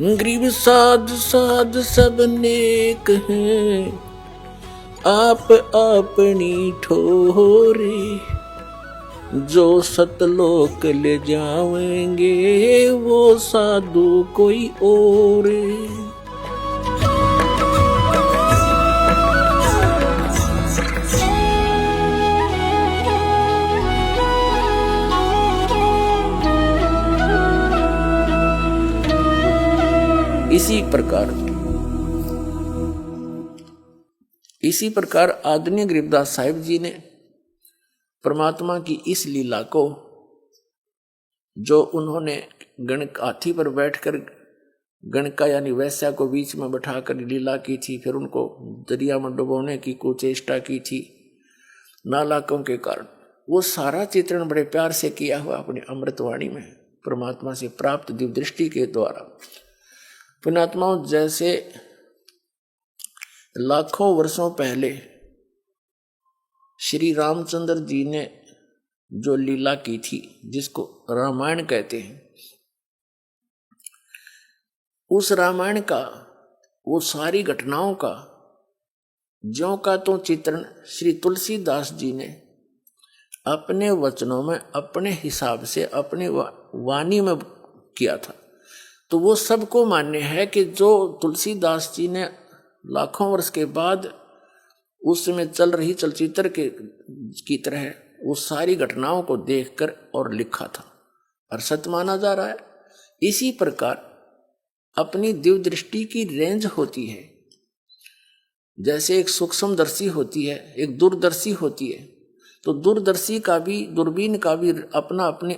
गरीब साध साध सब नेक हैं, आप अपनी ठोरे। जो सतलोक ले जावेंगे वो साधु कोई और। इसी प्रकार आदरणीय गरीबदास साहिब जी ने परमात्मा की इस लीला को, जो उन्होंने गणक हाथी पर बैठकर गणका यानी वैश्या को बीच में बैठाकर लीला की थी, फिर उनको दरिया में डुबोने की कुचेष्टा की थी नालाकों के कारण, वो सारा चित्रण बड़े प्यार से किया हुआ अपनी अमृतवाणी में परमात्मा से प्राप्त दिव्य दृष्टि के द्वारा। पुण्यात्माओं, जैसे लाखों वर्षों पहले श्री रामचंद्र जी ने जो लीला की थी, जिसको रामायण कहते हैं, उस रामायण का, वो सारी घटनाओं का ज्यों का तो चित्रण श्री तुलसीदास जी ने अपने वचनों में अपने हिसाब से अपने वाणी में किया था। तो वो सबको मान्य है कि जो तुलसीदास जी ने लाखों वर्ष के बाद उस समय चल रही चलचित्र की तरह वो सारी घटनाओं को देखकर और लिखा था और सत्य माना जा रहा है। इसी प्रकार अपनी दिव्य दृष्टि की रेंज होती है, जैसे एक सूक्ष्मदर्शी होती है, एक दूरदर्शी होती है, तो दूरदर्शी का भी, दूरबीन का भी अपना अपनी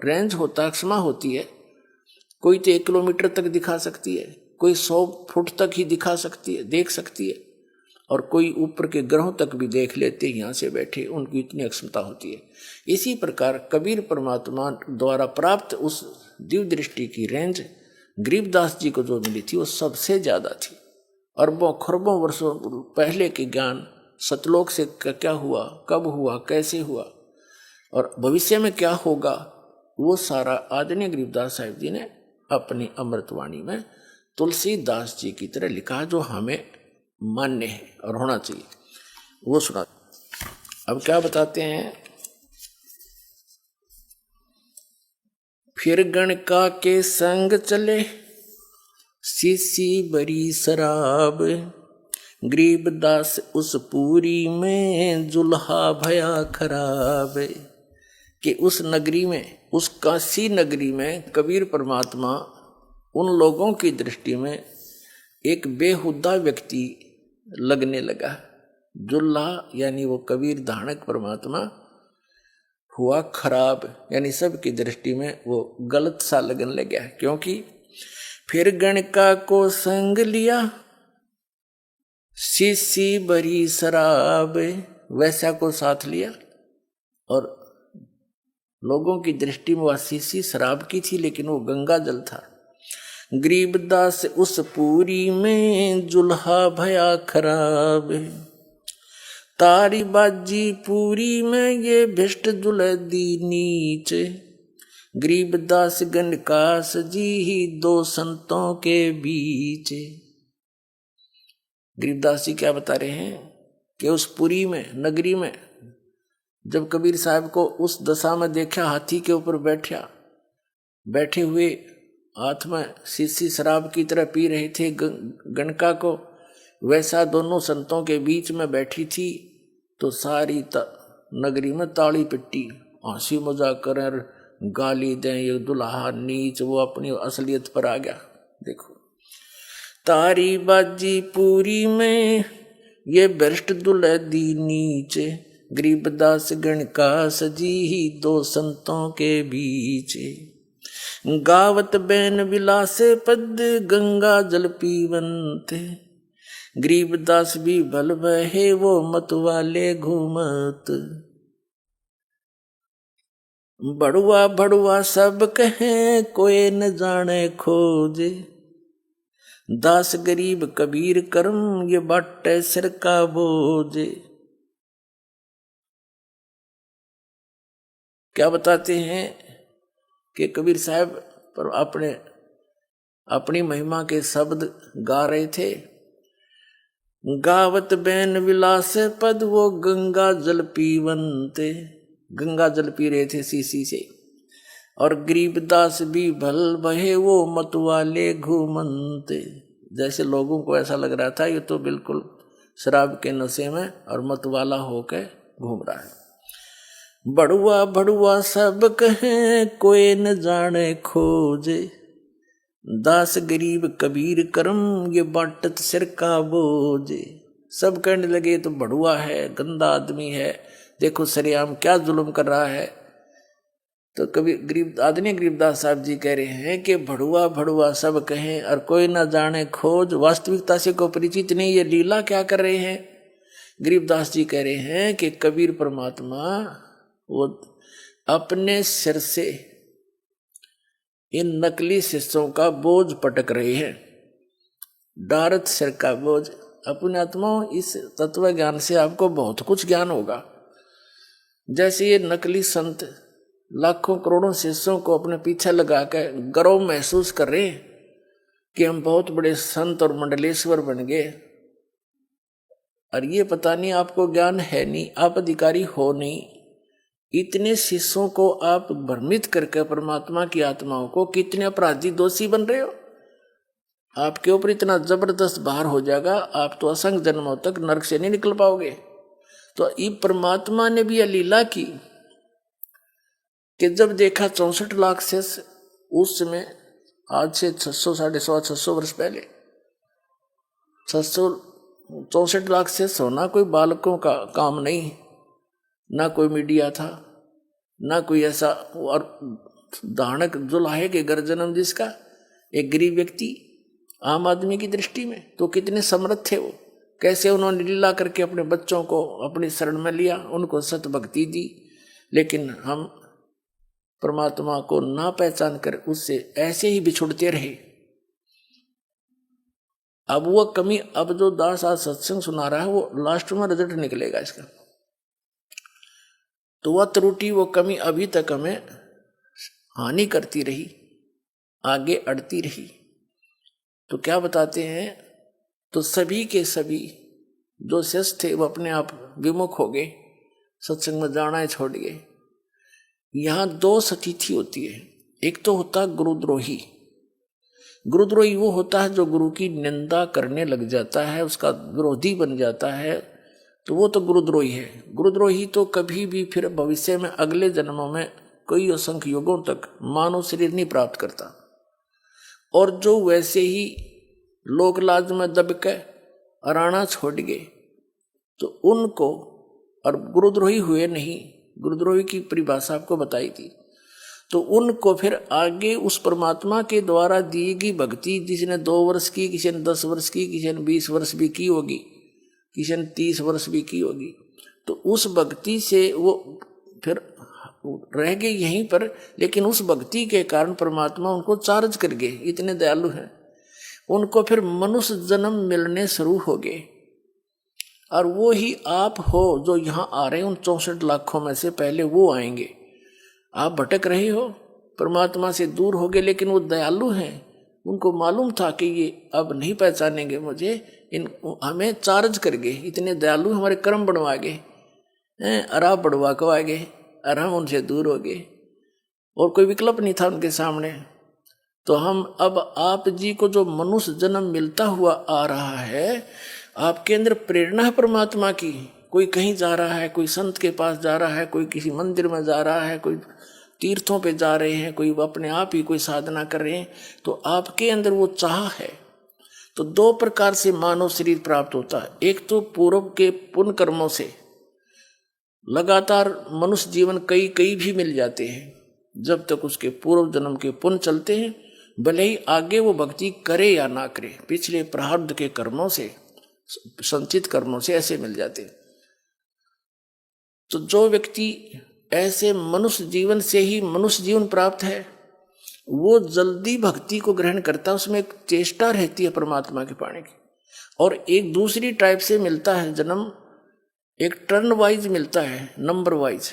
रेंज होता है, क्षमा होती है। कोई तो 1 किलोमीटर तक दिखा सकती है, कोई 100 फुट तक ही दिखा सकती है, देख सकती है, और कोई ऊपर के ग्रहों तक भी देख लेते हैं यहाँ से बैठे, उनकी इतनी अक्षमता होती है। इसी प्रकार कबीर परमात्मा द्वारा प्राप्त उस दिव्य दृष्टि की रेंज गरीबदास जी को जो मिली थी वो सबसे ज्यादा थी। अरबों खरबों वर्षों पहले के ज्ञान, सतलोक से क्या हुआ, कब हुआ, कैसे हुआ और भविष्य में क्या होगा, वो सारा आदरणीय गरीबदास साहिब जी ने अपनी अमृतवाणी में तुलसीदास जी की तरह लिखा, जो हमें मान्य है और होना चाहिए। वो सुना। अब क्या बताते हैं, फिर गणका के संग चले सीसी बरी शराब, गरीबदास उस पूरी में जुल्हा भया खराब। कि उस नगरी में, उस काशी नगरी में कबीर परमात्मा उन लोगों की दृष्टि में एक बेहुदा व्यक्ति लगने लगा। जुल्हा यानी वो कबीर धानक परमात्मा हुआ खराब, यानी सबकी दृष्टि में वो गलत सा लगने लगा। क्योंकि फिर गणका को संग लिया सीसी बरी शराब, वैसा को साथ लिया और लोगों की दृष्टि में वह सीसी शराब की थी, लेकिन वो गंगा जल था। गरीबदास उस पूरी में जुल्हा भया खराब, तारी बाजी पूरी में ये भिष्ट जुलदी नीच, गरीबदास गणकास जी ही 2 संतों के बीच। गरीबदास जी क्या बता रहे हैं कि उस पुरी में, नगरी में, जब कबीर साहब को उस दशा में देखा, हाथी के ऊपर बैठे हुए हाथ में शीशी शराब की तरह पी रहे थे गणका को, वैसा दोनों संतों के बीच में बैठी थी, तो सारी नगरी में ताली पिट्टी, हंसी मजाक करें, गाली दें, ये दुल्हा नीच, वो अपनी असलियत पर आ गया। देखो, तारी बाजी पूरी में ये भ्रष्ट दुलहदी नीचे, गरीबदास गणकास जी ही 2 संतों के बीच। गावत बैन विलासे पद गंगा जल पीवंत, गरीबदास भी भल बहे वो मत वाले घूमत। बड़ुआ बड़ुआ सब कहें कोई न जाने खोजे, दास गरीब कबीर कर्म ये बाटे सिर का बोझे। क्या बताते हैं कि कबीर साहब पर अपनी महिमा के शब्द गा रहे थे। गावत बैन विलास पद वो गंगा जल पीवंते, गंगा जल पी रहे थे शीशी से। और गरीबदास भी भल बहे वो मतवाले घूमंते, जैसे लोगों को ऐसा लग रहा था ये तो बिल्कुल शराब के नशे में और मतवाला होकर घूम रहा है। बड़ुआ बड़ुआ सब कहे कोई न जाने खोजे, दास गरीब कबीर करम ये बाटत सिर का बोझे। सब कहने लगे तो बड़ुआ है, गंदा आदमी है, देखो सरेआम क्या जुल्म कर रहा है। तो कभी गरीब आदमी गरीबदास साहब जी कह रहे हैं कि भड़ुआ भड़ुआ सब कहें और कोई ना जाने खोज, वास्तविकता से को परिचित नहीं, ये लीला क्या कर रहे हैं। गरीबदास जी कह रहे हैं कि कबीर परमात्मा वो अपने सिर से इन नकली शिष्यों का बोझ पटक रहे हैं, डारत सिर का बोझ। अपने आत्माओं, इस तत्व ज्ञान से आपको बहुत कुछ ज्ञान होगा। जैसे ये नकली संत लाखों करोड़ों शिष्यों को अपने पीछे लगा कर गर्व महसूस कर रहे हैं कि हम बहुत बड़े संत और मंडलेश्वर बन गए, और ये पता नहीं आपको ज्ञान है नहीं, आप अधिकारी हो नहीं। इतने शिष्यों को आप भ्रमित करके परमात्मा की आत्माओं को कितने अपराधी दोषी बन रहे हो। आपके ऊपर इतना जबरदस्त भार हो जाएगा, आप तो असंख्य जन्मों तक नरक से नहीं निकल पाओगे। तो ये परमात्मा ने भी यह लीला की कि जब देखा 64 लाख से उस समय, आज से 600 वर्ष पहले 64 लाख से होना कोई बालकों का काम नहीं, ना कोई मीडिया था, ना कोई ऐसा। और दानक जुलाहे के घर जन्म जिसका, एक गरीब व्यक्ति आम आदमी की दृष्टि में तो कितने समर्थ थे वो, कैसे उन्होंने लीला करके अपने बच्चों को अपनी शरण में लिया, उनको सत भक्ति दी। लेकिन हम परमात्मा को ना पहचान कर उससे ऐसे ही बिछुड़ते रहे। अब वो कमी, अब जो दास आज सत्संग सुना रहा है वो लास्ट में रिजल्ट निकलेगा इसका। तो वह त्रुटि, वो कमी अभी तक हमें हानि करती रही, आगे अड़ती रही। तो क्या बताते हैं, तो सभी के सभी जो शिष्य थे वो अपने आप विमुख हो गए, सत्संग में जाना छोड़ गए। यहाँ दो स्थिति होती है, एक तो होता गुरुद्रोही। गुरुद्रोही वो होता है जो गुरु की निंदा करने लग जाता है, उसका विरोधी बन जाता है, तो वो तो गुरुद्रोही है। गुरुद्रोही तो कभी भी फिर भविष्य में अगले जन्मों में कई असंख्य युगों तक मानव शरीर नहीं प्राप्त करता। और जो वैसे ही लोक लाज में दब के अराना छोड़ गए तो उनको, और गुरुद्रोही हुए नहीं, गुरुद्रोही की परिभाषा आपको बताई थी, तो उनको फिर आगे उस परमात्मा के द्वारा दी गई भक्ति, जिसने 2 वर्ष की, किसी ने 10 वर्ष की, किसी ने 20 वर्ष भी की होगी, किसी ने 30 वर्ष भी की होगी, तो उस भक्ति से वो फिर रह गए यहीं पर। लेकिन उस भक्ति के कारण परमात्मा उनको चार्ज कर गए, इतने दयालु हैं। उनको फिर मनुष्य जन्म मिलने शुरू हो गए, और वो ही आप हो जो यहाँ आ रहे हैं। उन 64 लाखों में से पहले वो आएंगे। आप भटक रहे हो, परमात्मा से दूर हो गए, लेकिन वो दयालु हैं। उनको मालूम था कि ये अब नहीं पहचानेंगे मुझे, हमें चार्ज कर गए, इतने दयालु हमारे कर्म बनवा गए, अराब बढ़वा को आ गए, और हम उनसे दूर हो गए, और कोई विकल्प नहीं था उनके सामने। तो हम अब आप जी को जो मनुष्य जन्म मिलता हुआ आ रहा है, आपके अंदर प्रेरणा है परमात्मा की। कोई कहीं जा रहा है, कोई संत के पास जा रहा है, कोई किसी मंदिर में जा रहा है, कोई तीर्थों पे जा रहे हैं, कोई अपने आप ही कोई साधना कर रहे हैं, तो आपके अंदर वो चाह है। तो 2 प्रकार से मानव शरीर प्राप्त होता है। एक तो पूर्व के पुण्य कर्मों से लगातार मनुष्य जीवन कई भी मिल जाते हैं, जब तक उसके पूर्व जन्म के पुण्य चलते हैं, भले ही आगे वो भक्ति करे या ना करे, पिछले प्रारब्ध के कर्मों से, संचित कर्मों से ऐसे मिल जाते हैं। तो जो व्यक्ति ऐसे मनुष्य जीवन से ही मनुष्य जीवन प्राप्त है, वो जल्दी भक्ति को ग्रहण करता है, उसमें एक चेष्टा रहती है परमात्मा के पाने की। और एक दूसरी टाइप से मिलता है जन्म, एक टर्न वाइज मिलता है, नंबर वाइज।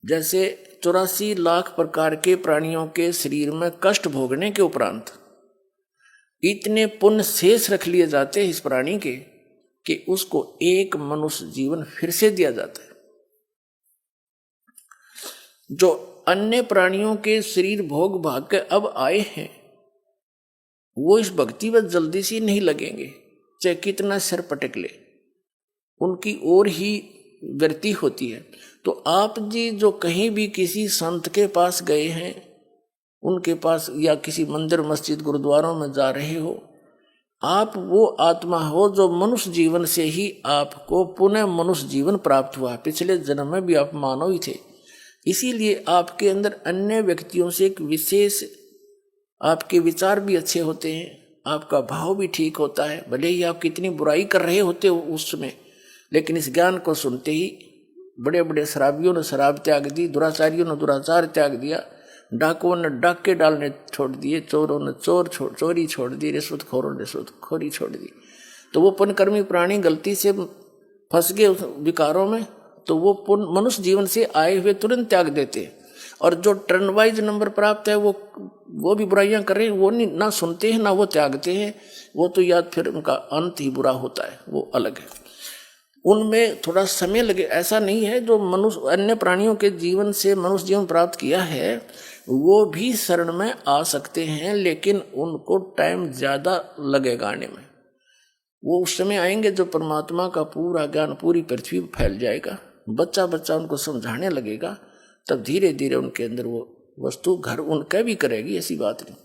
जैसे 84 लाख प्रकार के प्राणियों के शरीर में कष्ट भोगने के उपरांत इतने पुण्य शेष रख लिए जाते हैं इस प्राणी के कि उसको एक मनुष्य जीवन फिर से दिया जाता है। जो अन्य प्राणियों के शरीर भोग भाग के अब आए हैं वो इस भक्ति में जल्दी से नहीं लगेंगे, चाहे कितना सिर पटक ले, उनकी ओर ही वृत्ति होती है। तो आप जी जो कहीं भी किसी संत के पास गए हैं, उनके पास या किसी मंदिर मस्जिद गुरुद्वारों में जा रहे हो, आप वो आत्मा हो जो मनुष्य जीवन से ही आपको पुनः मनुष्य जीवन प्राप्त हुआ। पिछले जन्म में भी आप मानव ही थे, इसीलिए आपके अंदर अन्य व्यक्तियों से एक विशेष, आपके विचार भी अच्छे होते हैं, आपका भाव भी ठीक होता है। भले ही आप कितनी बुराई कर रहे होते हो उस समय, लेकिन इस ज्ञान को सुनते ही बड़े बड़े शराबियों ने शराब त्याग दी, दुराचारियों ने दुराचार त्याग दिया, डाकुओं ने डाके डालने छोड़ दिए, चोरों ने चोरी छोड़ दी, रिश्वतखोरों ने रिश्वतखोरी छोड़ दी। तो वो पुण्यकर्मी प्राणी गलती से फंस गए उस विकारों में, तो वो पुण्य मनुष्य जीवन से आए हुए तुरंत त्याग देते। और जो टर्न वाइज नंबर प्राप्त है वो भी बुराइयां कर रहे हैं, वो नहीं ना सुनते हैं ना वो त्यागते हैं, वो तो याद फिर उनका अंत ही बुरा होता है, वो अलग है। उनमें थोड़ा समय लगे, ऐसा नहीं है। जो मनुष्य अन्य प्राणियों के जीवन से मनुष्य जीवन प्राप्त किया है वो भी शरण में आ सकते हैं, लेकिन उनको टाइम ज़्यादा लगेगा आने में। वो उस समय आएंगे जो परमात्मा का पूरा ज्ञान पूरी पृथ्वी पर फैल जाएगा, बच्चा बच्चा उनको समझाने लगेगा, तब धीरे धीरे उनके अंदर वो वस्तु घर उनका भी करेगी, ऐसी बात नहीं।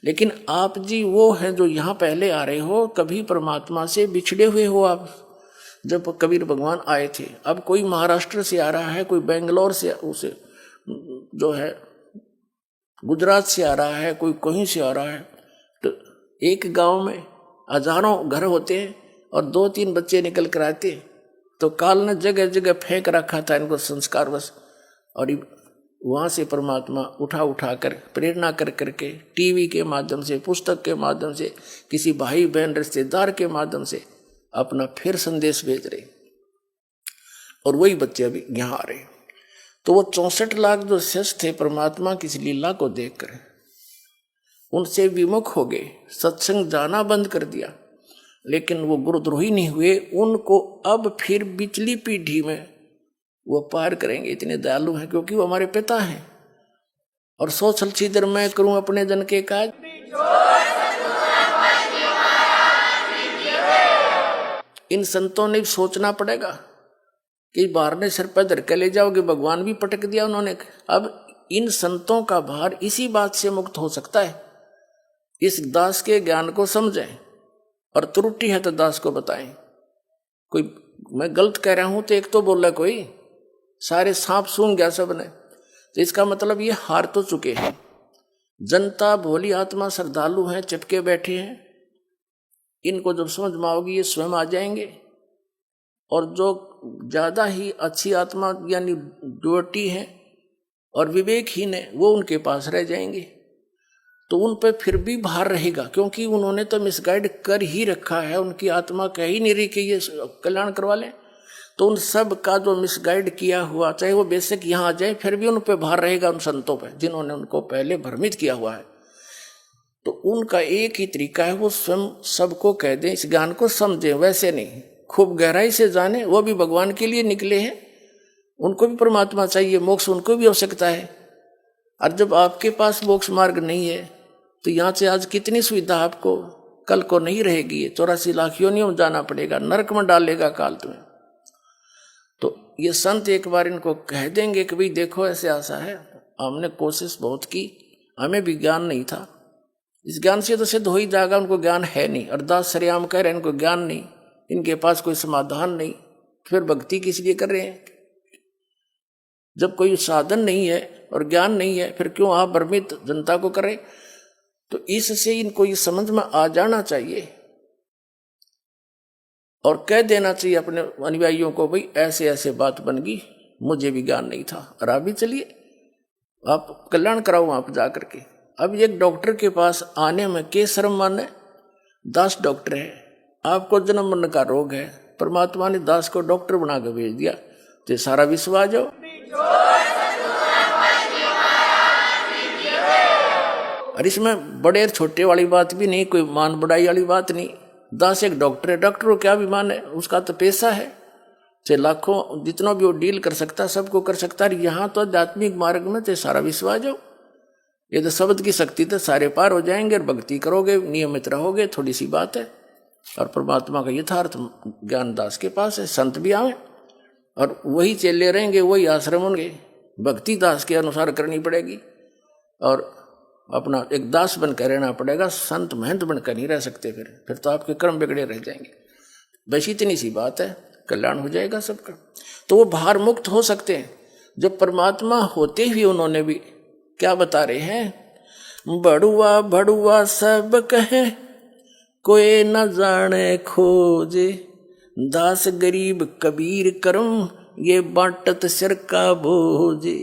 लेकिन आप जी वो हैं जो यहाँ पहले आ रहे हो, कभी परमात्मा से बिछड़े हुए हो आप। जब कबीर भगवान आए थे, अब कोई महाराष्ट्र से आ रहा है, कोई बेंगलोर से, उसे जो है गुजरात से आ रहा है, कोई कहीं से आ रहा है, तो एक गांव में हजारों घर होते हैं और 2-3 बच्चे निकल कर आते, तो काल ने जगह जगह फेंक रखा था इनको संस्कार बस। और वहाँ से परमात्मा उठा कर प्रेरणा कर करके टीवी के माध्यम से, पुस्तक के माध्यम से, किसी भाई बहन रिश्तेदार के माध्यम से अपना फिर संदेश भेज रहे, और वही बच्चे अभी यहाँ आ रहे। तो वो 64 लाख जो शिष्य थे परमात्मा की इस लीला को देखकर उनसे विमुख हो गए, सत्संग जाना बंद कर दिया, लेकिन वो गुरुद्रोही नहीं हुए। उनको अब फिर पिछली पीढ़ी में वो पार करेंगे, इतने दयालु हैं, क्योंकि वो हमारे पिता हैं। और सो छल छिद्र मैं करूं अपने जन के काज, इन संतों ने सोचना पड़ेगा कि बाहर ने सिर पर धर के ले जाओगे, भगवान भी पटक दिया उन्होंने। अब इन संतों का भार इसी बात से मुक्त हो सकता है, इस दास के ज्ञान को समझें, और त्रुटि है तो दास को बताएं। कोई मैं गलत कह रहा हूं तो एक तो बोला, कोई सारे सांप सूंघ गया सब ने, तो इसका मतलब ये हार तो चुके हैं। जनता भोली आत्मा श्रद्धालु हैं, चिपके बैठे हैं, इनको जब समझ में आओगी ये स्वयं आ जाएंगे। और जो ज्यादा ही अच्छी आत्मा यानी ड्योटी है और विवेकहीन है, वो उनके पास रह जाएंगे। तो उन पर फिर भी भार रहेगा, क्योंकि उन्होंने तो मिसगाइड कर ही रखा है, उनकी आत्मा कह ही नहीं रही कि ये कल्याण करवा लें। तो उन सब का जो मिसगाइड किया हुआ, चाहे वो बेशक यहाँ आ जाए, फिर भी उन पर भार रहेगा, उन संतों पर जिन्होंने उनको पहले भ्रमित किया हुआ है। तो उनका एक ही तरीका है, वो स्वयं सबको कह दें, इस ज्ञान को समझें, वैसे नहीं खूब गहराई से जाने। वो भी भगवान के लिए निकले हैं, उनको भी परमात्मा चाहिए, मोक्ष उनको भी हो सकता है। और जब आपके पास मोक्ष मार्ग नहीं है तो यहाँ से आज कितनी सुविधा आपको कल को नहीं रहेगी। 84 लाख योनियों में जाना पड़ेगा, नरक में डालेगा काल तुम्हें। तो ये संत एक बार इनको कह देंगे कि भाई देखो ऐसे आशा है, हमने कोशिश बहुत की, हमें भी ज्ञान नहीं था, इस ज्ञान से तो सिद्ध हो ही जाएगा, उनको ज्ञान है नहीं। अरदास सरेआम कह रहे हैं इनको ज्ञान नहीं, इनके पास कोई समाधान नहीं, फिर भक्ति किस लिए कर रहे हैं? जब कोई साधन नहीं है और ज्ञान नहीं है, फिर क्यों आप भ्रमित जनता को कर रहे? तो इससे इनको ये समझ में आ जाना चाहिए और कह देना चाहिए अपने अनुयायियों को, भाई ऐसे ऐसे बात बन गई, मुझे भी ज्ञान नहीं था, और आप भी चलिए आप कल्याण कराओ आप जा करके। अब एक डॉक्टर के पास आने में के शर्म माने? दास डॉक्टर है, आपको जन्म मरण का रोग है, परमात्मा ने दास को डॉक्टर बना के भेज दिया, तो सारा विश्व आ जाओ। और इसमें बड़े और छोटे वाली बात भी नहीं, कोई मान बढ़ाई वाली बात नहीं। दास एक डॉक्टर है, डॉक्टर को क्या अभिमान है, उसका तो पैसा है, चाहे लाखों जितना भी वो डील कर सकता है, सबको कर सकता है। यहाँ तो आध्यात्मिक मार्ग में तो सारा विश्वास हो, ये तो शब्द की शक्ति तो सारे पार हो जाएंगे, और भक्ति करोगे, नियमित रहोगे, थोड़ी सी बात है। और परमात्मा का यथार्थ ज्ञान दास के पास है, संत भी आवे और वही चेले रहेंगे, वही आश्रम होंगे, भक्ति दास के अनुसार करनी पड़ेगी, और अपना एक दास बनकर रहना पड़ेगा, संत महंत बनकर नहीं रह सकते। फिर तो आपके कर्म बिगड़े रह जाएंगे। बस इतनी सी बात है, कल्याण हो जाएगा सबका। तो वो भार मुक्त हो सकते हैं। जब परमात्मा होते हुए उन्होंने भी क्या बता रहे हैं, बड़ुआ बड़ुआ सब कहे कोई न जाने खोजे, दास गरीब कबीर करम ये बांटत सिर का बोझे।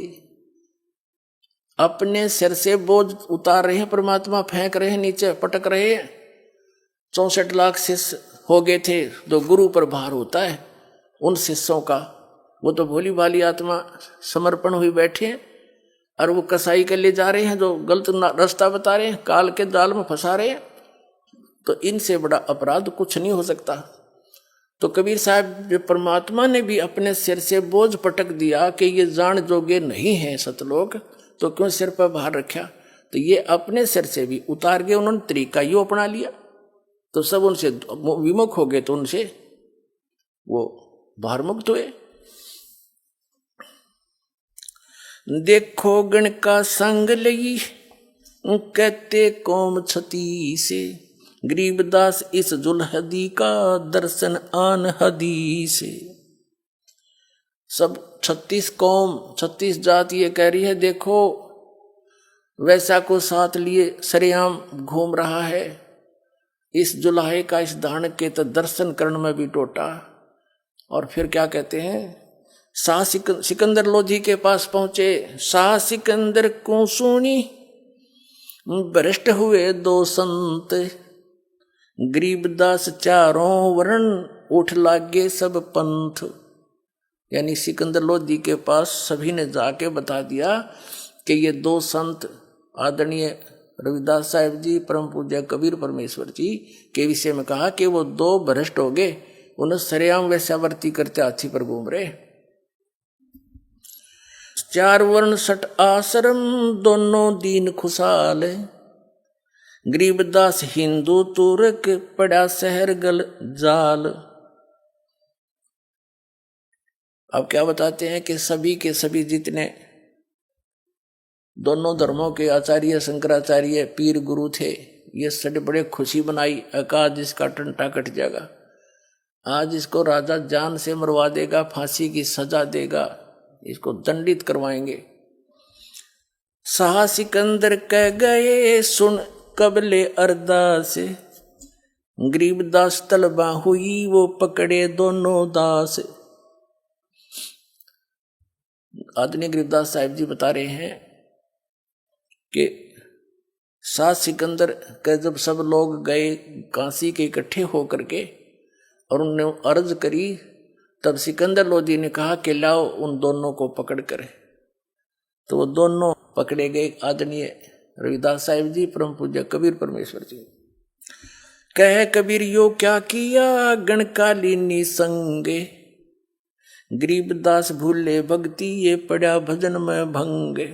अपने सिर से बोझ उतार रहे हैं परमात्मा, फेंक रहे हैं नीचे, पटक रहे हैं। 64 लाख शिष्य हो गए थे, जो गुरु पर भार होता है उन शिष्यों का, वो तो भोली भाली आत्मा समर्पण हुई बैठे हैं, और वो कसाई के लिए जा रहे हैं, जो गलत रास्ता बता रहे हैं, काल के जाल में फंसा रहे हैं। तो इनसे बड़ा अपराध कुछ नहीं हो सकता। तो कबीर साहब, जो परमात्मा ने भी अपने सिर से बोझ पटक दिया कि ये जान जोगे नहीं है सतलोक, तो क्यों सिर पर भार रखा, तो ये अपने सिर से भी उतार गए, उन्होंने तरीका यो अपना लिया, तो सब उनसे विमुख हो गए, तो उनसे वो भार मुक्त हुए। देखो गण का संग लई कहते कौम छती से, गरीबदास इस जुलहदी का दर्शन आन हदी से। सब 36 कौम 36 जात ये कह रही है, देखो वैसा को साथ लिए सरेआम घूम रहा है, इस जुलाहे का इस दान के तो दर्शन करण में भी टोटा। और फिर क्या कहते हैं, शाह सिकंदर लोधी के पास पहुंचे, शाह सिकंदर को सुनी भ्रष्ट हुए दो संत, गरीबदास चारों वर्ण उठ लागे सब पंथ। यानी सिकंदर लोधी के पास सभी ने जाके बता दिया कि ये दो संत आदरणीय रविदास साहिब जी, परम पूज्य कबीर परमेश्वर जी के विषय में कहा कि वो दो भ्रष्ट हो गए, उन्हें सरेआम वैश्यावर्ती करते हाथी पर घूम रहे। 4 वर्ण 6 आश्रम दोनों दीन खुशहाल, गरीबदास हिंदू तुर्क पड़ा शहर गल जाल। अब क्या बताते हैं कि सभी के सभी जितने दोनों धर्मों के आचार्य शंकराचार्य पीर गुरु थे, ये सब बड़े खुशी बनाई, आज इसका टंटा कट जाएगा, आज इसको राजा जान से मरवा देगा, फांसी की सजा देगा, इसको दंडित करवाएंगे। शाह सिकंदर कह गए सुन कबले अरदास, गरीबदास तलबा हुई वो पकड़े दोनों दास। आदरणीय गरीबदास साहिब जी बता रहे हैं कि शाह सिकंदर के जब सब लोग गए काशी के इकट्ठे होकर के और उन्होंने अर्ज करी, तब सिकंदर लोधी ने कहा कि लाओ उन दोनों को पकड़ कर। तो वो दोनों पकड़े गए, आदरणीय रविदास साहिब जी, परम पूज्य कबीर परमेश्वर जी। कह कबीर यो क्या किया गणकालीनी संगे, गरीबदास भूले भक्ति ये पड़ा भजन में भंगे।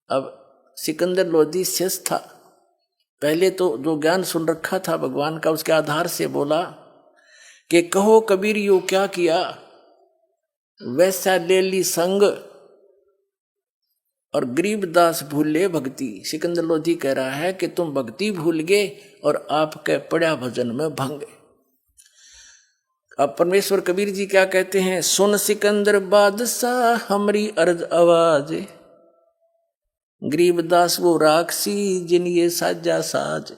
अब सिकंदर लोधी शेष था, पहले तो जो ज्ञान सुन रखा था भगवान का, उसके आधार से बोला कि कहो कबीर यो क्या किया, वैसा ले ली संग और गरीबदास भूले भक्ति। सिकंदर लोधी कह रहा है कि तुम भक्ति भूल गए और आपके पड़ा भजन में भंगे। अब परमेश्वर कबीर जी क्या कहते हैं, सुन सिकंदर बादशाह हमारी अर्ज आवाज, गरीबदास वो राक्षसी जिन ये साजा साज।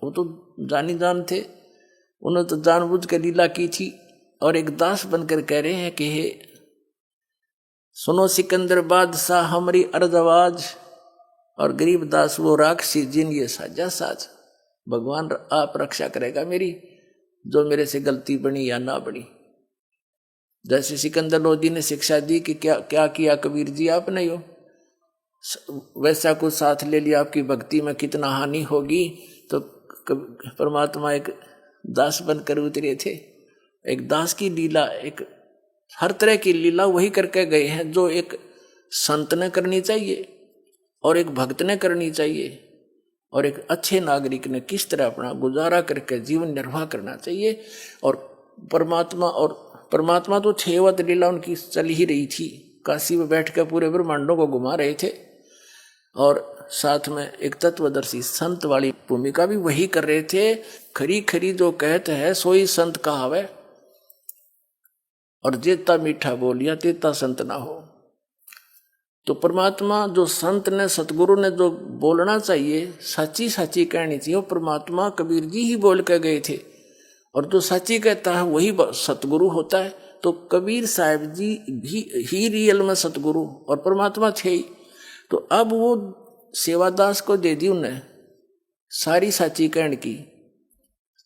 वो तो जानी जान थे, उन्होंने तो जानबूझ कर लीला की थी, और एक दास बनकर कह रहे हैं कि हे सुनो सिकंदर बादशाह हमारी अर्ज आवाज, और गरीबदास वो राक्षसी जिन ये साजा साज। भगवान आप रक्षा करेगा मेरी, जो मेरे से गलती बनी या ना बनी। जैसे सिकंदर लोधी ने शिक्षा दी कि क्या क्या किया कबीर जी आपने, यो वैसा कुछ साथ ले लिया, आपकी भक्ति में कितना हानि होगी। तो परमात्मा एक दास बनकर उतरे थे। एक दास की लीला, एक हर तरह की लीला वही करके गए हैं जो एक संत ने करनी चाहिए और एक भक्त ने करनी चाहिए और एक अच्छे नागरिक ने किस तरह अपना गुजारा करके जीवन निर्वाह करना चाहिए। और परमात्मा तो 6 अवतार लीला उनकी चल ही रही थी। काशी में बैठ कर पूरे ब्रह्मांडों को घुमा रहे थे और साथ में एक तत्वदर्शी संत वाली भूमिका भी वही कर रहे थे। खरी खरी जो कहते हैं सोई संत कहावे, और जेता मीठा बोलिया तेता संत ना हो। तो परमात्मा जो संत ने, सतगुरु ने जो बोलना चाहिए, सच्ची सच्ची कहनी चाहिए, वो परमात्मा कबीर जी ही बोल के गए थे। और जो सच्ची कहता है वही सतगुरु होता है। तो कबीर साहब जी भी ही रियल में सतगुरु और परमात्मा थे ही। तो अब वो सेवादास को दे दी उन्हें सारी सच्ची कहने की,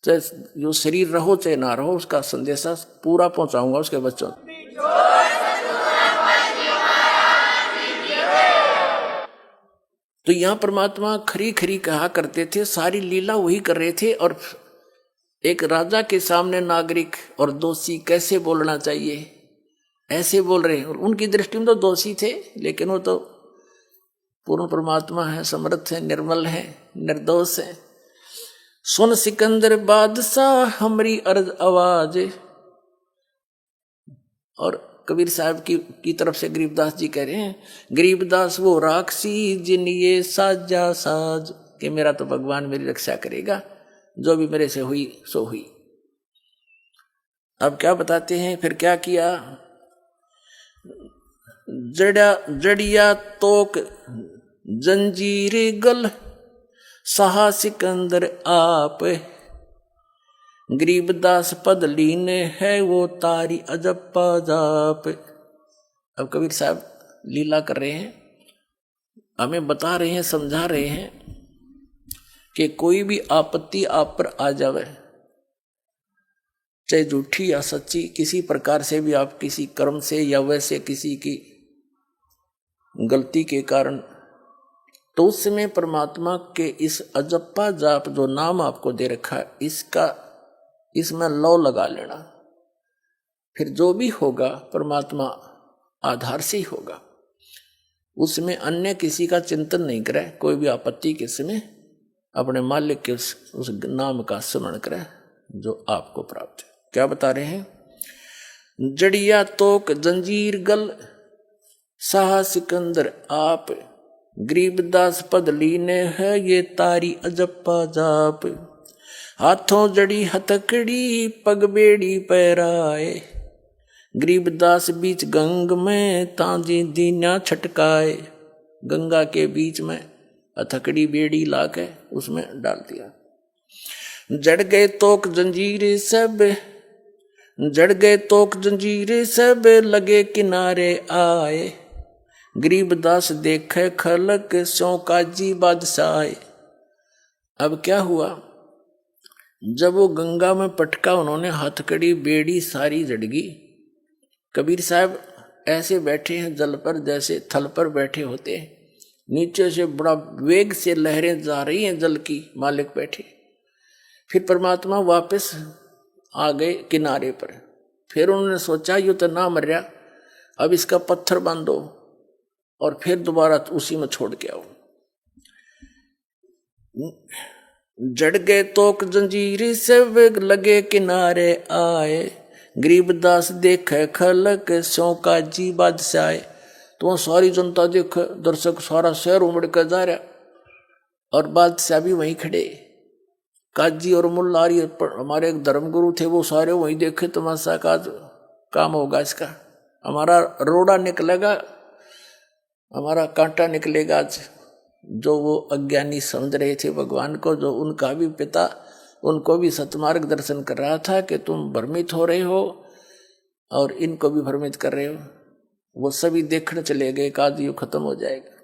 चाहे जो शरीर रहो चाहे ना रहो, उसका संदेशा पूरा पहुंचाऊंगा उसके बच्चों। तो यहां परमात्मा खरी खरी कहा करते थे, सारी लीला वही कर रहे थे। और एक राजा के सामने नागरिक और दोषी कैसे बोलना चाहिए, ऐसे बोल रहे हैं। और उनकी दृष्टि में तो दोषी थे, लेकिन वो तो पूर्ण परमात्मा है, समर्थ है, निर्मल है, निर्दोष है। सुन सिकंदर बादशाह हमरी अर्ज आवाज। और कबीर साहब की तरफ से गरीबदास जी कह रहे हैं, गरीबदास वो राक्षसी जिन ये साजा साज, कि मेरा तो भगवान मेरी रक्षा करेगा, जो भी मेरे से हुई सो हुई। अब क्या बताते हैं, फिर क्या किया। जड़िया तोक जंजीर गल सहा सिकंदर आप, गरीबदास पद लीने है वो तारी अजप्पा जाप। अब कबीर साहब लीला कर रहे हैं, हमें बता रहे हैं, समझा रहे हैं कि कोई भी आपत्ति आप पर आ जावे, चाहे झूठी या सच्ची, किसी प्रकार से भी, आप किसी कर्म से या वैसे किसी की गलती के कारण, तो उस समय परमात्मा के इस अजप्पा जाप जो नाम आपको दे रखा है, इसमें लौ लगा लेना। फिर जो भी होगा परमात्मा आधार से ही होगा, उसमें अन्य किसी का चिंतन नहीं करे। कोई भी आपत्ति के समय अपने मालिक के उस नाम का स्मरण करे जो आपको प्राप्त है। क्या बता रहे हैं, जड़िया तोक जंजीर गल साहा सिकंदर आप, गरीबदास पद लीने है ये तारी अजप्पा जाप। हाथों जड़ी हथकड़ी पग बेड़ी पैराए, गरीबदास बीच गंग में तांजी दीना छटकाए। गंगा के बीच में हथकड़ी बेड़ी लाके उसमें डाल दिया। जड़ गए तोक जंजीरे सब, जड़ गए तोक जंजीरे सब, लगे किनारे आए। गरीबदास देखे खलक सौ काजी बादशाह। अब क्या हुआ, जब वो गंगा में पटका, उन्होंने हथकड़ी बेड़ी सारी जड़गी। कबीर साहब ऐसे बैठे हैं जल पर, जैसे थल पर बैठे होते हैं, नीचे से बड़ा वेग से लहरें जा रही हैं जल की, मालिक बैठे। फिर परमात्मा वापस आ गए किनारे पर। फिर उन्होंने सोचा ये तो ना मर रहा, अब इसका पत्थर बांधो और फिर दोबारा उसी में छोड़ के आओ। जड़ गए तोक जंजीरी से वेग लगे किनारे आए, गरीबदास देखे खलक सौ काजी बादशाह। तो सारी जनता देखे, दर्शक सारा शहर उमड़ कर जा रहा, और बादशाह भी वहीं खड़े। काजी और मुल्लारी हमारे एक धर्मगुरु थे, वो सारे वहीं देखे तमाशा का काम होगा इसका, हमारा रोड़ा निकलेगा, हमारा कांटा निकलेगा आज। जो वो अज्ञानी समझ रहे थे भगवान को, जो उनका भी पिता उनको भी सतमार्ग दर्शन कर रहा था कि तुम भ्रमित हो रहे हो और इनको भी भ्रमित कर रहे हो, वो सभी देखने चले गए, आज युग खत्म हो जाएगा।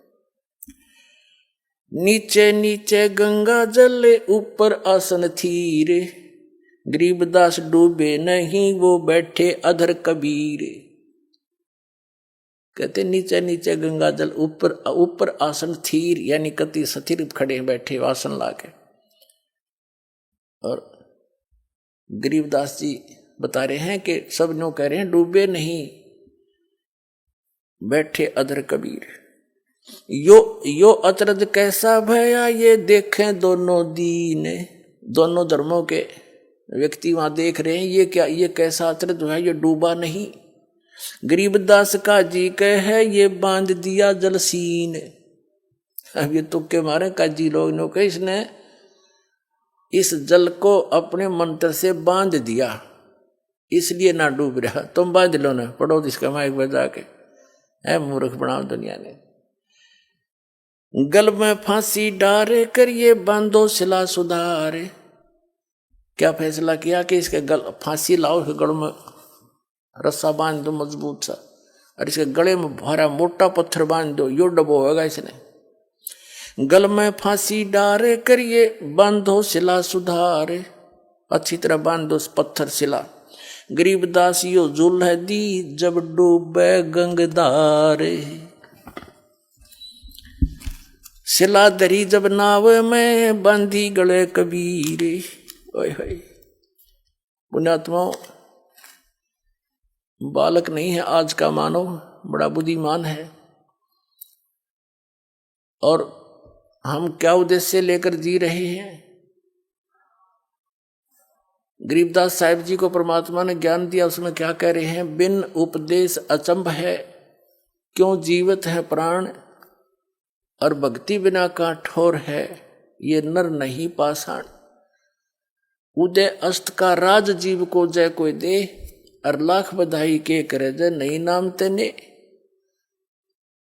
नीचे नीचे गंगा जल ऊपर आसन थीर, गरीबदास डूबे नहीं वो बैठे अधर कबीर। कहते नीचे नीचे गंगा जल, ऊपर ऊपर आसन थीर, यानी कति स्थिर खड़े बैठे आसन लाके। और गरीबदास जी बता रहे हैं कि सब नो कह रहे हैं डूबे नहीं बैठे अधर कबीर, यो अचरज कैसा भया ये देखें दोनों दीन। दोनों धर्मों के व्यक्ति वहां देख रहे हैं, ये क्या, ये कैसा अचरज है, ये डूबा नहीं। गरीबदास का जी कहे ये बांध दिया जलसीन। अब ये तुक्के मारे काजी लोग ने कहे इसने इस जल को अपने मंत्र से बांध दिया, इसलिए ना डूब रहा। तुम बांध लो ना, पढ़ो इसका माइक बजा के, है मूर्ख बनाओ दुनिया ने। गल में फांसी डारे करिए बांधो सिला सुधारे। क्या फैसला किया कि इसके गल फांसी लाओ, इसके गल में रस्सा बांध दो मजबूत सा, और इसके गले में भारा मोटा पत्थर बांध दो, यो डबो होगा इसने। गल में फांसी डारे करिए बांधो सिला सुधारे, अच्छी तरह बांधो पत्थर सिला। गरीबदास यो जुल्ह दी जब डूबे गंगदारे। सिला दरी जब नाव में बांधी गले कबीरे। ओए होए, पुण्यात्माओं, बालक नहीं है आज का मानव, बड़ा बुद्धिमान है। और हम क्या उद्देश्य लेकर जी रहे हैं। गरीबदास साहिब जी को परमात्मा ने ज्ञान दिया, उसमें क्या कह रहे हैं, बिन उपदेश अचंभ है क्यों जीवित है प्राण, और भक्ति बिना काठोर है ये नर नहीं पाषाण। उदय अस्त का राज जीव को जय कोई दे, और लाख बधाई के करे जय नहीं नाम तेने।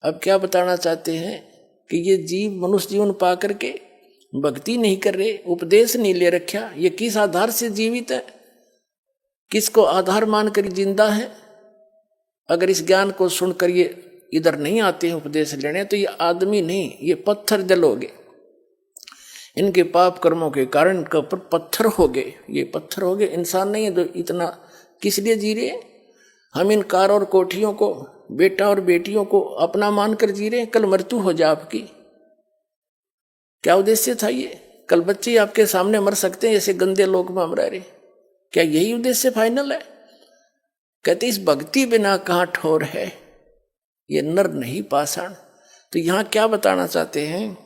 अब क्या बताना चाहते हैं कि ये जीव मनुष्य जीवन पा करके भक्ति नहीं कर रहे, उपदेश नहीं ले रखा, ये किस आधार से जीवित है, किसको आधार मानकर जिंदा है। अगर इस ज्ञान को सुनकर ये इधर नहीं आते हैं उपदेश लेने, तो ये आदमी नहीं, ये पत्थर जल हो गए। इनके पाप कर्मों के कारण इनके ऊपर पत्थर हो गए, ये पत्थर हो गए, इंसान नहीं है। तो इतना किस लिए जी रहे? हम इन कार और कोठियों को, बेटा और बेटियों को अपना मानकर जी रहे हैं। कल मृत्यु हो जाए आपकी, क्या उद्देश्य था ये? कल बच्चे आपके सामने मर सकते हैं, ऐसे गंदे लोग में हम रह रहे, क्या यही उद्देश्य फाइनल है? कहते इस भक्ति बिना कहाँ ठोर है, ये नर नहीं पाषाण। तो यहां क्या बताना चाहते हैं?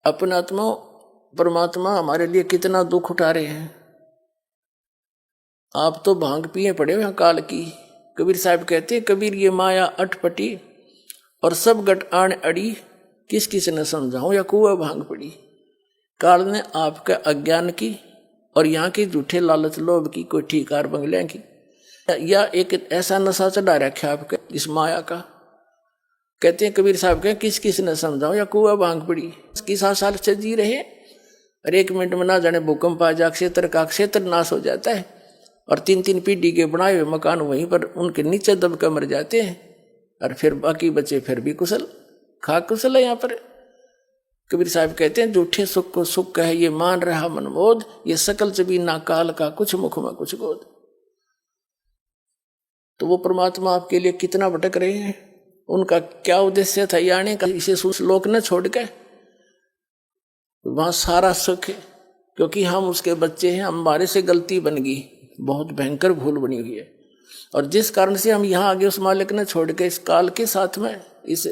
अपना आत्मा परमात्मा हमारे लिए कितना दुख उठा रहे हैं। आप तो भांग पिए पड़े हुए काल की। कबीर साहब कहते हैं, कबीर ये माया अटपटी और सब गट आण अड़ी, किस किस ने समझाऊं या कुआ भांग पड़ी। काल ने आपका अज्ञान की और यहाँ की झूठे लालच लोभ की, कोई ठीकार बंगले की, या एक ऐसा नशा चढ़ा रखा आपके इस माया का। कहते हैं कबीर साहब कहें, किस किस ने समझाओ या कुआ भांग पड़ी। किस साल से जी रहे, और 1 मिनट में ना जाने भूकंप आ जा, क्षेत्र का क्षेत्र नाश हो जाता है, और 3-3 पीढ़ी के बनाए हुए मकान वहीं पर उनके नीचे दबकर मर जाते हैं, और फिर बाकी बचे फिर भी कुशल खा कुशल है। यहाँ पर कबीर साहब कहते हैं, झूठे सुख को सुख है ये मान रहा मनमोद, ये सकल चबी ना काल का कुछ मुख में कुछ गोद। तो वो परमात्मा आपके लिए कितना भटक रहे हैं, उनका क्या उद्देश्य था आने का, इसे श्लोक न छोड़ के। वहां सारा सुख है, क्योंकि हम उसके बच्चे हैं, हमारे से गलती बन गई, बहुत भयंकर भूल बनी हुई है, और जिस कारण से हम यहाँ आगे उस मालिक ने छोड़ के इस काल के साथ में, इस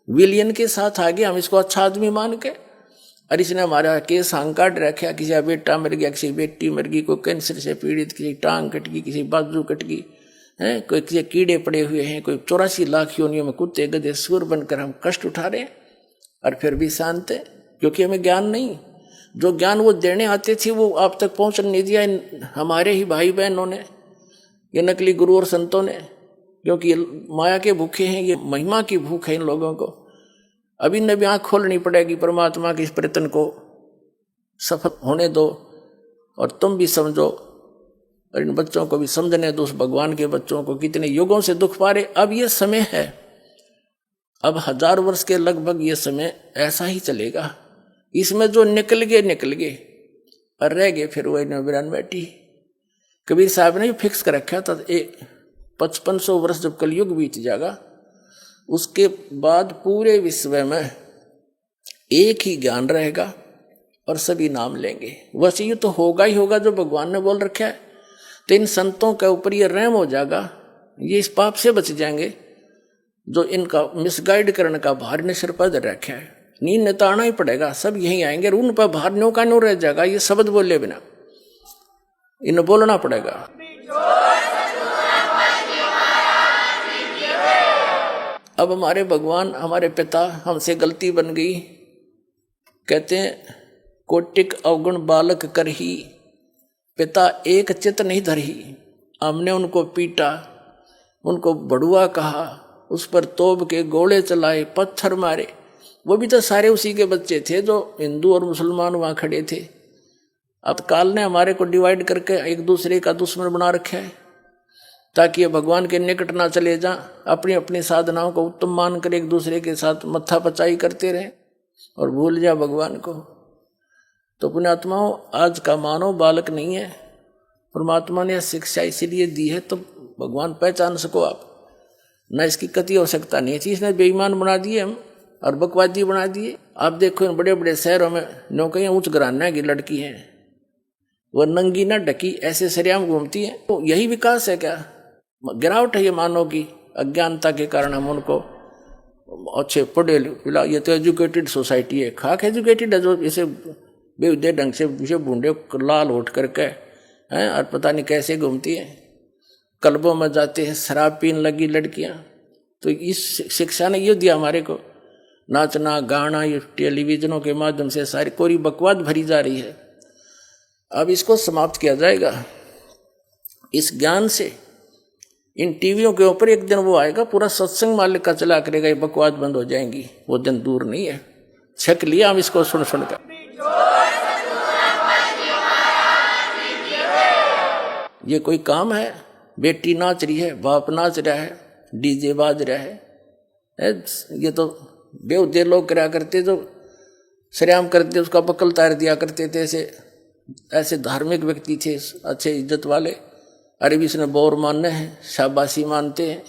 विलियन के साथ आगे, हम इसको अच्छा आदमी मान के, और इसने हमारा केस हांग काट रखा, किसी का बेटा मर गया, किसी बेटी मर गई, कोई कैंसर से पीड़ित, किसी टांग कट गई, किसी बाजू कट गई है, कोई किसी कीड़े पड़े हुए हैं, कोई 84 लाख योनियों में कुत्ते गधे सुर बनकर हम कष्ट उठा रहे हैं, और फिर भी शांत है, क्योंकि हमें ज्ञान नहीं। जो ज्ञान वो देने आते थे वो आप तक पहुंचने नहीं दिया हमारे ही भाई बहनों ने, ये नकली गुरु और संतों ने, क्योंकि ये माया के भूखे हैं, ये महिमा की भूख है इन लोगों को। अभी न भी आँख खोलनी पड़ेगी, परमात्मा के इस प्रयत्न को सफल होने दो, और तुम भी समझो, और इन बच्चों को भी समझने दो, उस भगवान के बच्चों को कितने युगों से दुख पा रहे। अब ये समय है, अब 1000 वर्ष के लगभग ये समय ऐसा ही चलेगा। इसमें जो निकल गए और रह गए फिर वही नबीरान बैठी। कबीर साहब ने फिक्स कर रखा था, 5500 वर्ष जब कलयुग बीत जाएगा, उसके बाद पूरे विश्व में एक ही ज्ञान रहेगा और सभी नाम लेंगे। वैसे ये तो होगा ही होगा जो भगवान ने बोल रखा है। तो इन संतों के ऊपर ये रहम हो जाएगा, ये इस पाप से बच जाएंगे जो इनका मिसगाइड करने का भार ने सिर पर रखा है। नींद ने तो आना ही पड़ेगा, सब यहीं आएंगे, उन पर भार न्यों का न्यों रह जाएगा। ये शब्द बोले बिना इन्हें बोलना पड़ेगा। अब हमारे भगवान, हमारे पिता, हमसे गलती बन गई, कहते हैं कोटिक अवगुण बालक करही, पिता एक चित नहीं धरही। हमने उनको पीटा, उनको बड़ुआ कहा, उस पर तोप के गोले चलाए, पत्थर मारे। वो भी तो सारे उसी के बच्चे थे जो हिंदू और मुसलमान वहां खड़े थे। अब काल ने हमारे को डिवाइड करके एक दूसरे का दुश्मन बना रखा है ताकि ये भगवान के निकट ना चले जा, अपनी अपनी साधनाओं को उत्तम मानकर एक दूसरे के साथ मत्था पचाई करते रहे और भूल जा भगवान को। तो पुण्यात्माओं, आज का मानव बालक नहीं है। परमात्मा ने शिक्षा इसीलिए दी है तो भगवान पहचान सको आप, न इसकी कति हो सकता नहीं। चीज ने बेईमान बना दिए हम और बकवादी बना दिए। आप देखो इन बड़े बड़े शहरों में नौकरियां उच्च घराना की लड़की हैं, वह नंगी न ढकी ऐसे सरेआम घूमती हैं। तो यही विकास है क्या? गिरावट है ये मानव की। अज्ञानता के कारण हम उनको अच्छे पढ़े लिखा, ये तो एजुकेटेड सोसाइटी है, खाक एजुकेटेड है, जो इसे बेहुदे ढंग से बूढ़े लाल होठ करके हैं और पता नहीं कैसे घूमती हैं। क्लबों में जाते हैं, शराब पीने लगी लड़कियां। तो इस शिक्षा ने ये दिया हमारे को, नाचना गाना ये टेलीविजनों के माध्यम से सारी कोरी बकवाद भरी जा रही है। अब इसको समाप्त किया जाएगा इस ज्ञान से। इन टीवियों के ऊपर एक दिन वो आएगा, पूरा सत्संग मालिक का चला करेगा, ये बकवाद बंद हो जाएंगी। वो दिन दूर नहीं है, छक लिया हम इसको सुन सुनकर। ये कोई काम है? बेटी नाच रही है, बाप नाच रहा है, डीजे बाज रहा है। ये तो बेहुदे लोग करा करते, जो सरेआम करते उसका बकल तार दिया करते थे। ऐसे धार्मिक व्यक्ति थे, अच्छे इज्जत वाले। अरे भी इसने बोर मानने हैं, शाबाशी मानते हैं।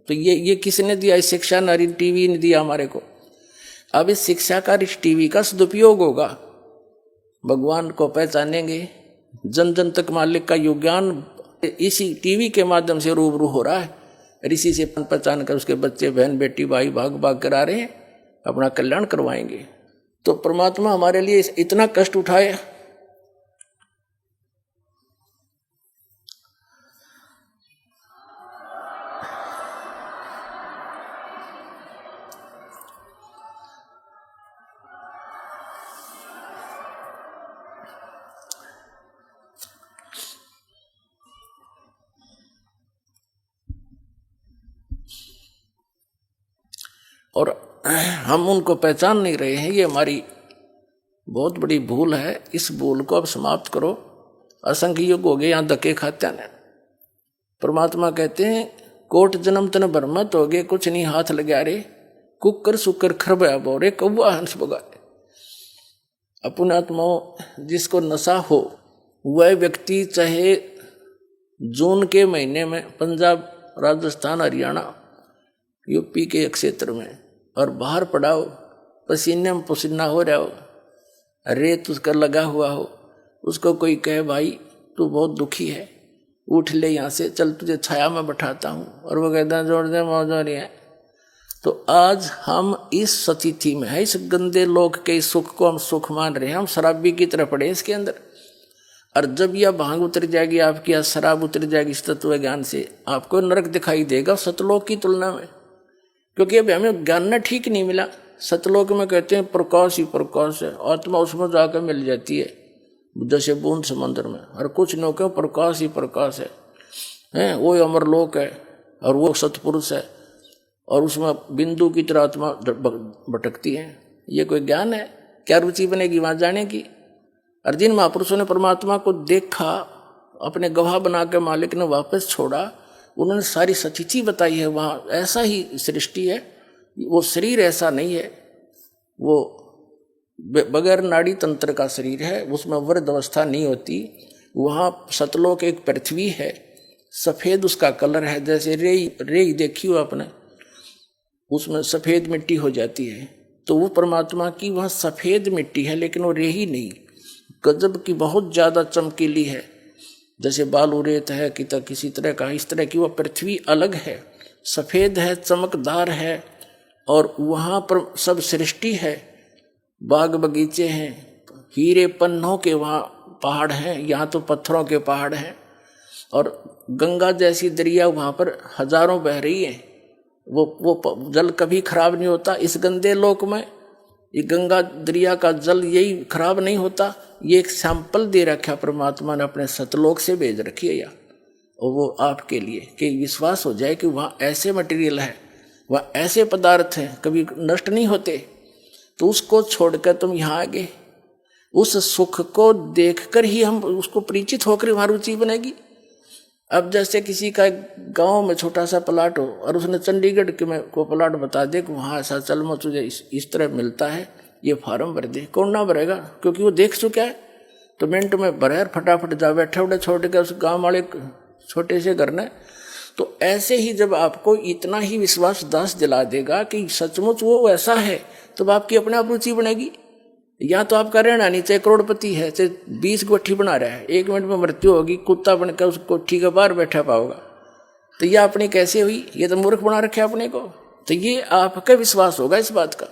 तो ये किसने दिया? इस शिक्षा ने, टीवी ने दिया हमारे को। अब इस शिक्षा का, इस टीवी का सदुपयोग होगा, भगवान को पहचानेंगे। जन जन तक मालिक का योग ज्ञान इसी टीवी के माध्यम से रूबरू हो रहा है। ऋषि से पहचान कर उसके बच्चे, बहन, बेटी, भाई भाग भाग कर आ रहे हैं, अपना कल्याण करवाएंगे। तो परमात्मा हमारे लिए इतना कष्ट उठाए। और हम उनको पहचान नहीं रहे हैं, ये हमारी बहुत बड़ी भूल है। इस भूल को अब समाप्त करो। असंख्य युग हो गए यहाँ धक्के खाते हैं। परमात्मा कहते हैं कोट जन्म तन भरमत हो गए, कुछ नहीं हाथ लगा रे, कुकर सुकर खरबया बोरे, कौआ हंस बगारे। पुण्यात्माओं, जिसको नशा हो वह व्यक्ति चाहे जून के महीने में पंजाब, राजस्थान, हरियाणा, यूपी के क्षेत्र में और बाहर पड़ा हो, पसीने में पसीना हो रहा हो, रेत उसका लगा हुआ हो, उसको कोई कहे भाई तू बहुत दुखी है, उठ ले यहाँ से, चल तुझे छाया में बैठाता हूँ, और वो कहता है जोड़ दे मौज हो रही है। तो आज हम इस स्थिति में है, इस गंदे लोक के सुख को हम सुख मान रहे हैं, हम शराबी की तरह पड़े इसके अंदर। और जब यह भांग उतर जाएगी आपकी, या शराब उतर जाएगी इस तत्व ज्ञान से, आपको नरक दिखाई देगा सतलोक की तुलना में। क्योंकि अभी हमें ज्ञान न ठीक नहीं मिला। सतलोक में कहते हैं प्रकाश ही प्रकाश है, आत्मा उसमें जाकर मिल जाती है जैसे बूंद समंदर में। और कुछ लोग क्यों प्रकाश ही प्रकाश है, वो अमरलोक है और वो सतपुरुष है, और उसमें बिंदु की तरह आत्मा भटकती है। ये कोई ज्ञान है? क्या रुचि बनेगी वहां जाने की? और जिन महापुरुषों ने परमात्मा को देखा, अपने गवाह बना के मालिक ने वापस छोड़ा, उन्होंने सारी सच्ची बताई है। वहाँ ऐसा ही सृष्टि है, वो शरीर ऐसा नहीं है, वो बगैर नाड़ी तंत्र का शरीर है, उसमें वृद्ध अवस्था नहीं होती। वहाँ सतलोक एक पृथ्वी है, सफेद उसका कलर है, जैसे रेई देखी हो आपने, उसमें सफेद मिट्टी हो जाती है, तो वो परमात्मा की वह सफेद मिट्टी है, लेकिन वो रेही नहीं, गजब की बहुत ज्यादा चमकीली है, जैसे बालू रेत है कि किसी तरह का, इस तरह की वह पृथ्वी अलग है, सफेद है, चमकदार है, और वहां पर सब सृष्टि है, बाग बगीचे हैं, हीरे पन्नों के वहां पहाड़ हैं, यहाँ तो पत्थरों के पहाड़ हैं, और गंगा जैसी दरिया वहां पर हजारों बह रही है, वो जल कभी खराब नहीं होता। इस गंदे लोक में ये गंगा दरिया का जल यही खराब नहीं होता। ये एक सैंपल दे रखा परमात्मा ने, अपने सतलोक से भेज रखी है, और वो आपके लिए कि विश्वास हो जाए कि वहाँ ऐसे मटेरियल है, वहाँ ऐसे पदार्थ हैं, कभी नष्ट नहीं होते, तो उसको छोड़कर तुम यहाँ आ गए। उस सुख को देखकर ही हम उसको परिचित होकर वहाँ रुचि बनेगी। अब जैसे किसी का गांव में छोटा सा प्लाट हो और उसने चंडीगढ़ के में को प्लाट बता दे कि वहाँ ऐसा चल मैं तुझे इस तरह मिलता है, ये फार्म भर दे, कौन ना भरेगा, क्योंकि वो देख चुका है। तो मिनट में भरे और फटाफट जा बैठे उठे छोड़ के उस गाँव वाले छोटे से घर ने। तो ऐसे ही जब आपको इतना ही विश्वास दास दिला देगा कि सचमुच वो ऐसा है, तो आपकी अपने आप रुचि बनेगी। या तो आपका रहना नहीं, चाहे करोड़पति है, चाहे 20 कोठी बना रहा है, 1 मिनट में मृत्यु होगी, कुत्ता बनकर उस कोठी के बाहर बैठा पाओगा। तो ये अपनी कैसे हुई, ये तो मूर्ख बना रखे अपने को। तो ये आपका विश्वास होगा इस बात का।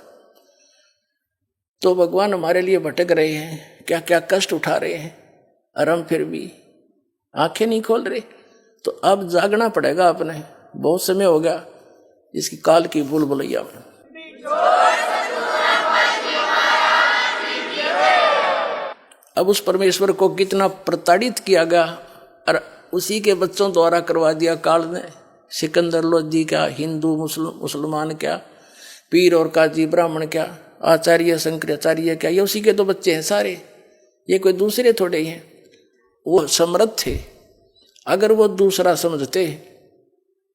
तो भगवान हमारे लिए भटक रहे हैं, क्या क्या कष्ट उठा रहे हैं, और हम फिर भी आंखें नहीं खोल रहे। तो अब जागना पड़ेगा अपने, बहुत समय हो गया इसकी काल की भूल भुलैया में। अब उस परमेश्वर को कितना प्रताड़ित किया गया, और उसी के बच्चों द्वारा करवा दिया काल ने। सिकंदर लोधी क्या, हिंदू मुसलमान क्या, पीर और काजी ब्राह्मण क्या, आचार्य शंकराचार्य क्या, ये उसी के तो बच्चे हैं सारे, ये कोई दूसरे थोड़े ही हैं। वो समर्थ थे। अगर वो दूसरा समझते,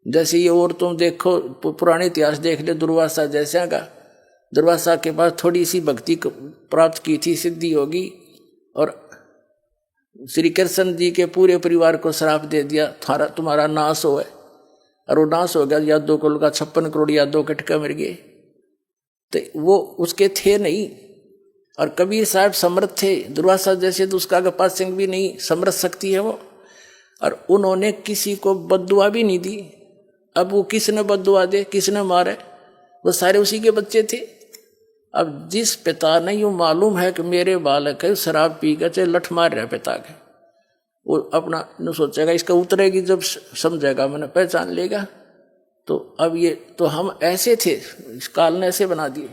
जैसे ये और तुम देखो पुराने इतिहास देख ले, दुर्वासा जैसा का, दुर्वासा के पास थोड़ी सी भक्ति प्राप्त की थी, सिद्धि होगी, और श्री कृष्ण जी के पूरे परिवार को श्राप दे दिया, तुम्हारा नाश हो है, और वो नाश हो गया। यादव कुल का 56 करोड़ यादव कटका मर गए। तो वो उसके थे नहीं। और कबीर साहब समर्थ थे, दुर्वासा जैसे तो उसका गपात सिंह भी नहीं, समर्थ शक्ति है वो। और उन्होंने किसी को बद्दुआ भी नहीं दी। अब वो किसने बद्दुआ दे, किसने मारे, वो सारे उसी के बच्चे थे। अब जिस पिता ने यूँ मालूम है कि मेरे बालक है शराब पी कर चाहे लठ मार रहा है पिता के, वो अपना न सोचेगा, इसका उतरेगी जब समझेगा, मैंने पहचान लेगा। तो अब ये तो हम ऐसे थे, इस काल ने ऐसे बना दिए।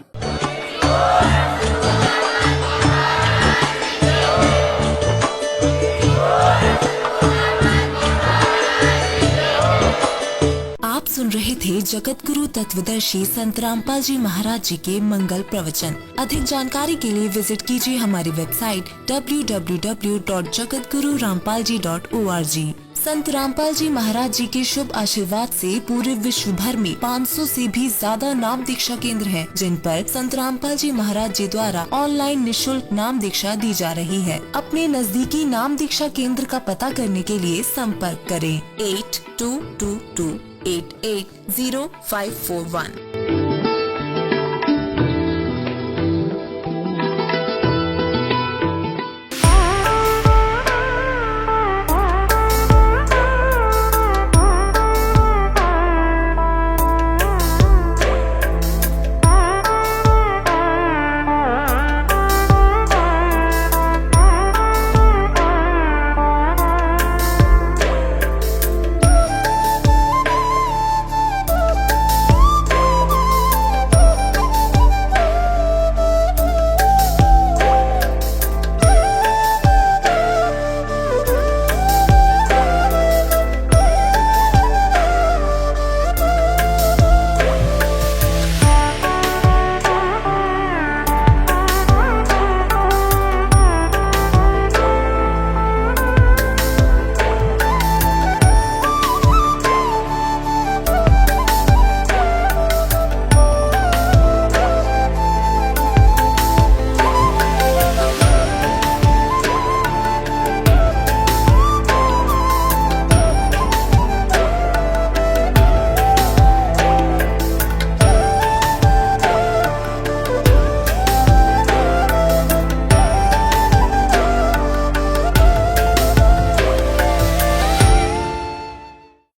आप सुन रहे थे जगत गुरु तत्वदर्शी संत रामपाल जी महाराज जी के मंगल प्रवचन। अधिक जानकारी के लिए विजिट कीजिए हमारी वेबसाइट www.jagatgururampalji.org। संत रामपाल जी महाराज जी के शुभ आशीर्वाद से पूरे विश्व भर में 500 से भी ज्यादा नाम दीक्षा केंद्र हैं, जिन पर संत रामपाल जी महाराज जी द्वारा ऑनलाइन निशुल्क नाम दीक्षा दी जा रही है। अपने नजदीकी नाम दीक्षा केंद्र का पता करने के लिए संपर्क करें 8222880541।